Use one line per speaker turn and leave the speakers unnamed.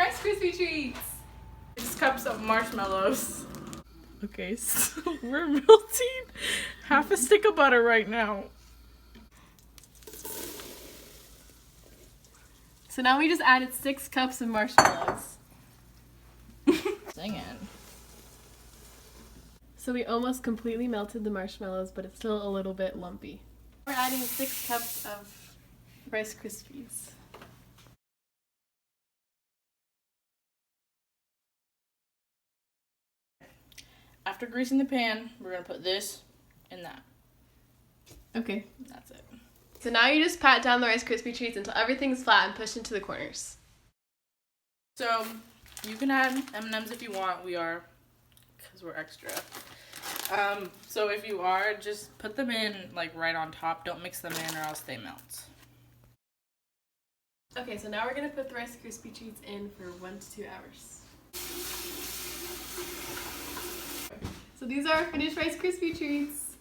Rice Krispie treats. 6 cups of marshmallows.
Okay, so we're melting half a stick of butter right now.
So now we just added 6 cups of marshmallows.
Singing.
So we almost completely melted the marshmallows, but it's still a little bit lumpy. We're adding 6 cups of Rice Krispies.
After greasing the pan, we're gonna put this and that.
Okay.
That's it.
So now you just pat down the Rice Krispie treats until everything's flat and pushed into the corners.
So you can add M&Ms if you want. We are, because we're extra. So if you are, just put them in like right on top. Don't mix them in or else they melt.
Okay, so now we're gonna put the Rice Krispie treats in for 1 to 2 hours. So these are our finished Rice Krispie treats.